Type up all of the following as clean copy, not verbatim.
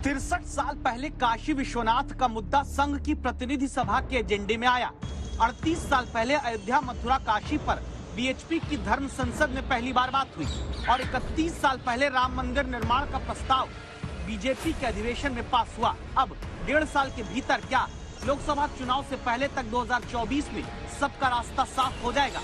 63 साल पहले काशी विश्वनाथ का मुद्दा संघ की प्रतिनिधि सभा के एजेंडे में आया। 38 साल पहले अयोध्या, मथुरा, काशी पर बीएचपी की धर्म संसद में पहली बार बात हुई और 31 साल पहले राम मंदिर निर्माण का प्रस्ताव बीजेपी के अधिवेशन में पास हुआ। अब 1.5 साल के भीतर क्या लोकसभा चुनाव से पहले तक 2024 में सबका रास्ता साफ हो जाएगा?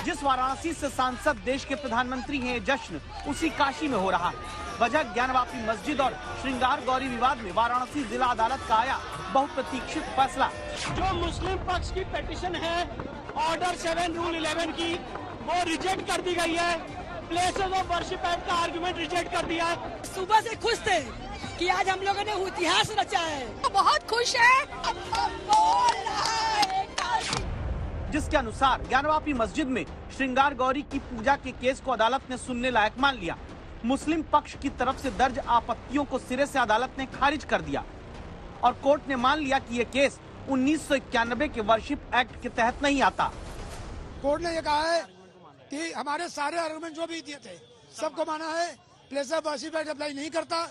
जिस वाराणसी से सांसद देश के प्रधानमंत्री हैं, जश्न उसी काशी में हो रहा है। वजह ज्ञानवापी मस्जिद और श्रृंगार गौरी विवाद में वाराणसी जिला अदालत का आया बहुप्रतीक्षित फैसला। जो मुस्लिम पक्ष की पिटीशन है ऑर्डर 7 रूल 11 की, वो रिजेक्ट कर दी गई है। प्लेसेस ऑफ वर्शिप एक्ट का आर्गुमेंट रिजेक्ट कर दिया है। सुबह से खुश थे कि आज हम लोगों ने इतिहास रचा है, बहुत खुश है। जिसके अनुसार ज्ञानवापी मस्जिद में श्रृंगार गौरी की पूजा के केस को अदालत ने सुनने लायक मान लिया। मुस्लिम पक्ष की तरफ से दर्ज आपत्तियों को सिरे से अदालत ने खारिज कर दिया और कोर्ट ने मान लिया कि ये केस 1991 के वर्शिप एक्ट के तहत नहीं आता। कोर्ट ने ये कहा है कि हमारे सारे आर्गुमेंट जो भी दिए थे सबको माना है। Place of worship act apply नहीं करता,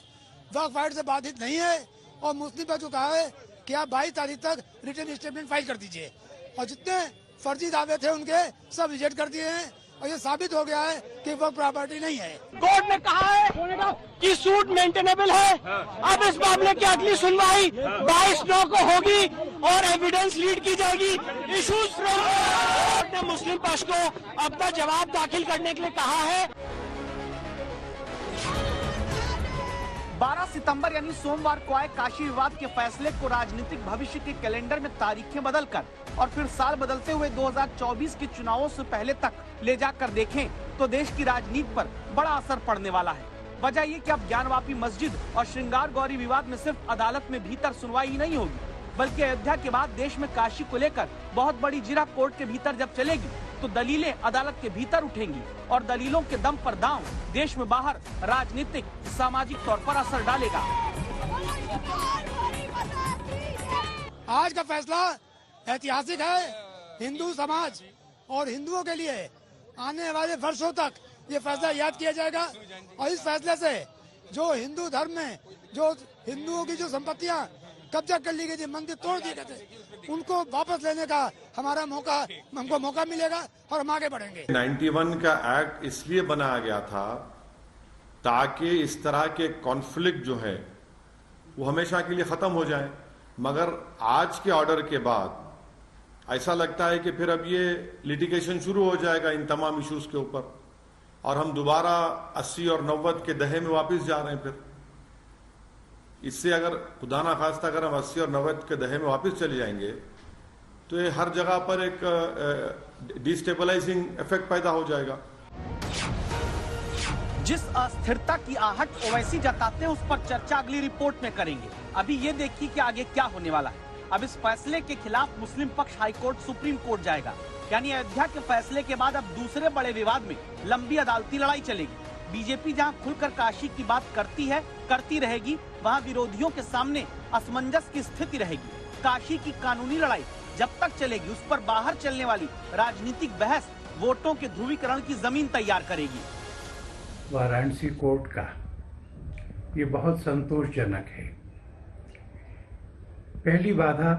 वक्फ एक्ट से बाधित नहीं है और मुस्लिम पक्ष को कहा है कि आप 22 तारीख तक रिटन स्टेटमेंट फाइल कर दीजिए। और जितने फर्जी दावे थे उनके सब रिजेक्ट कर दिए हैं और ये साबित हो गया है कि वो प्रॉपर्टी नहीं है। कोर्ट ने कहा है कि सूट मेंटेनेबल है। अब इस मामले की अगली सुनवाई 22/9 को होगी और एविडेंस लीड की जाएगी। इशूज कोर्ट ने मुस्लिम पक्ष को अपना जवाब दाखिल करने के लिए कहा है। 12 सितंबर यानी सोमवार को आए काशी विवाद के फैसले को राजनीतिक भविष्य के कैलेंडर में तारीखें बदलकर और फिर साल बदलते हुए 2024 के चुनावों से पहले तक ले जाकर देखें तो देश की राजनीति पर बड़ा असर पड़ने वाला है। वजह ये कि अब ज्ञानवापी मस्जिद और श्रृंगार गौरी विवाद में सिर्फ अदालत में भीतर सुनवाई ही नहीं होगी, बल्कि अयोध्या के बाद देश में काशी को लेकर बहुत बड़ी जिरह कोर्ट के भीतर जब चलेगी तो दलीलें अदालत के भीतर उठेंगी और दलीलों के दम पर दांव देश में बाहर राजनीतिक सामाजिक तौर पर असर डालेगा। आज का फैसला ऐतिहासिक है। हिंदू समाज और हिंदुओं के लिए आने वाले वर्षों तक ये फैसला याद किया जाएगा और इस फैसले से जो हिंदू धर्म में जो हिंदुओं की जो संपत्तियां कब्जा कर ली गई थी, मंदिर तोड़ दिए गए थे, उनको वापस लेने का हमको मौका मिलेगा और हम आगे बढ़ेंगे। 91 का एक्ट इसलिए बनाया गया था ताकि इस तरह के कॉन्फ्लिक्ट जो है वो हमेशा के लिए खत्म हो जाए, मगर आज के ऑर्डर के बाद ऐसा लगता है कि फिर अब ये लिटिगेशन शुरू हो जाएगा इन तमाम इश्यूज के ऊपर और हम दोबारा 80 और 90 के दहे में वापस जा रहे हैं। फिर इससे अगर खुदा ना खास्ता अगर हम 80 और 90 के दहे में वापस चले जाएंगे तो ये हर जगह पर एक डिस्टेबलाइजिंग इफेक्ट पैदा हो जाएगा। जिस अस्थिरता की आहट ओवैसी जताते हैं उस पर चर्चा अगली रिपोर्ट में करेंगे। अभी ये देखिए कि आगे क्या होने वाला है। अब इस फैसले के खिलाफ मुस्लिम पक्ष हाईकोर्ट, सुप्रीम कोर्ट जाएगा, यानी अयोध्या के फैसले के बाद अब दूसरे बड़े विवाद में लंबी अदालती लड़ाई चलेगी। बीजेपी जहां खुलकर काशी की बात करती है, करती रहेगी, वहां विरोधियों के सामने असमंजस की स्थिति रहेगी। काशी की कानूनी लड़ाई जब तक चलेगी उस पर बाहर चलने वाली राजनीतिक बहस वोटों के ध्रुवीकरण की जमीन तैयार करेगी। वाराणसी कोर्ट का ये बहुत संतोषजनक है। पहली बाधा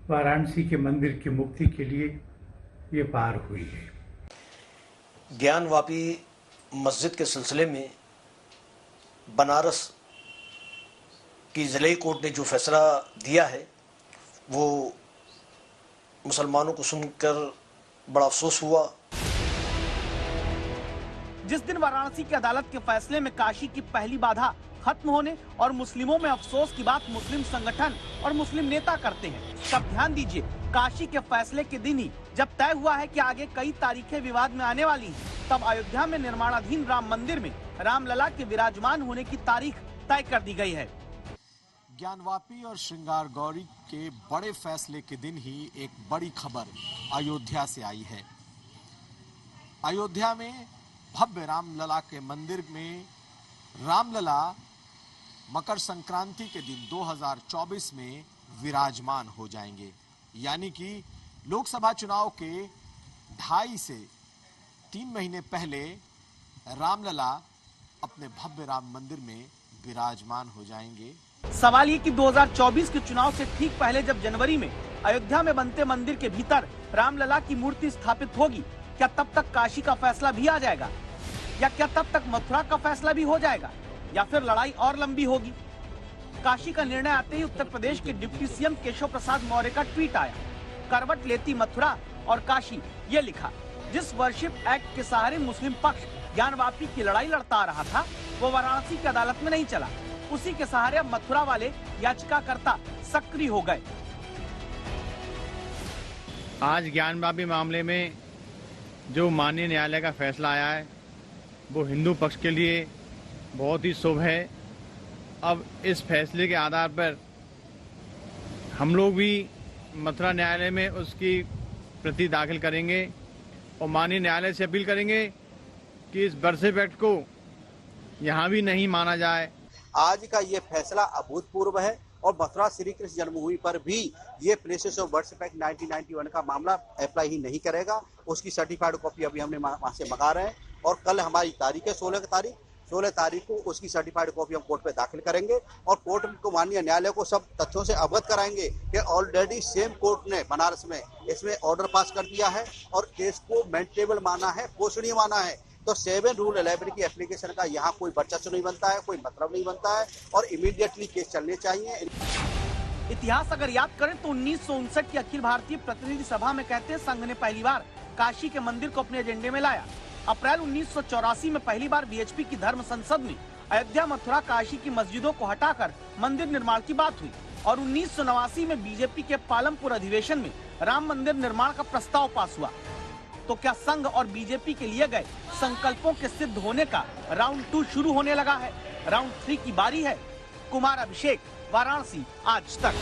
वाराणसी के मंदिर की मुक्ति के लिए ये पार हुई है। ज्ञानवापी मस्जिद के सिलसिले में बनारस की जिले कोर्ट ने जो फैसला दिया है वो मुसलमानों को सुनकर बड़ा अफसोस हुआ। जिस दिन वाराणसी की अदालत के फैसले में काशी की पहली बाधा खत्म होने और मुस्लिमों में अफसोस की बात मुस्लिम संगठन और मुस्लिम नेता करते हैं, तब ध्यान दीजिए काशी के फैसले के दिन ही जब तय हुआ है कि आगे कई तारीखें विवाद में आने वाली हैं, तब अयोध्या में निर्माणाधीन राम मंदिर में रामलला के विराजमान होने की तारीख तय कर दी गई है। ज्ञानवापी और श्रृंगार गौरी के बड़े फैसले के दिन ही एक बड़ी खबर अयोध्या से आई है। अयोध्या में भव्य रामलला के मंदिर में रामलला मकर संक्रांति के दिन 2024 में विराजमान हो जाएंगे। यानी कि लोकसभा चुनाव के 2.5 से 3 महीने पहले रामलला अपने भव्य राम मंदिर में विराजमान हो जाएंगे। सवाल ये कि 2024 के चुनाव से ठीक पहले जब जनवरी में अयोध्या में बनते मंदिर के भीतर रामलला की मूर्ति स्थापित होगी, क्या तब तक काशी का फैसला भी आ जाएगा, या क्या तब तक मथुरा का फैसला भी हो जाएगा, या फिर लड़ाई और लंबी होगी? काशी का निर्णय आते ही उत्तर प्रदेश के डिप्टी सीएम केशव प्रसाद मौर्य का ट्वीट आया, करवट लेती मथुरा और काशी, ये लिखा, जिस वर्शिप एक्ट के सहारे मुस्लिम पक्ष ज्ञानवापी की लड़ाई लड़ता आ रहा था वो वाराणसी की अदालत में नहीं चला, उसी के सहारे अब मथुरा वाले याचिकाकर्ता सक्रिय हो गए। आज ज्ञानवापी मामले में जो माननीय न्यायालय का फैसला आया है वो हिंदू पक्ष के लिए बहुत ही शुभ है। अब इस फैसले के आधार पर हम लोग भी मथुरा न्यायालय में उसकी प्रति दाखिल करेंगे और माननीय न्यायालय से अपील करेंगे कि इस वर्शिप एक्ट को यहाँ भी नहीं माना जाए। आज का ये फैसला अभूतपूर्व है और मथुरा श्री कृष्ण जन्मभूमि पर भी ये प्लेसेस ऑफ वर्शिप एक्ट 1991 का मामला अप्लाई ही नहीं करेगा। उसकी सर्टिफाइड कॉपी अभी हमने वहां से मंगा रहे हैं और कल हमारी तारीख है 16 तारीख को उसकी सर्टिफाइड कॉपी हम कोर्ट पे दाखिल करेंगे और कोर्ट को माननीय न्यायालय को सब तथ्यों से अवगत कराएंगे कि ऑलरेडी सेम कोर्ट ने बनारस में इसमें ऑर्डर पास कर दिया है और केस को मेंटेनेबल माना है, पोषणीय माना है। तो 7 रूल 11 की एप्लीकेशन का यहाँ कोई वर्चस्व नहीं बनता है, कोई मतलब नहीं बनता है और इमीडिएटली केस चलने चाहिए। इतिहास अगर याद करें तो 1959 की अखिल भारतीय प्रतिनिधि सभा में कहते संघ ने पहली बार काशी के मंदिर को अपने एजेंडे में लाया। अप्रैल 1984 में पहली बार बीएचपी की धर्म संसद में अयोध्या, मथुरा, काशी की मस्जिदों को हटाकर मंदिर निर्माण की बात हुई और 1989 में बीजेपी के पालमपुर अधिवेशन में राम मंदिर निर्माण का प्रस्ताव पास हुआ। तो क्या संघ और बीजेपी के लिए गए संकल्पों के सिद्ध होने का राउंड 2 शुरू होने लगा है? राउंड 3 की बारी है। कुमार अभिषेक, वाराणसी, आज तक।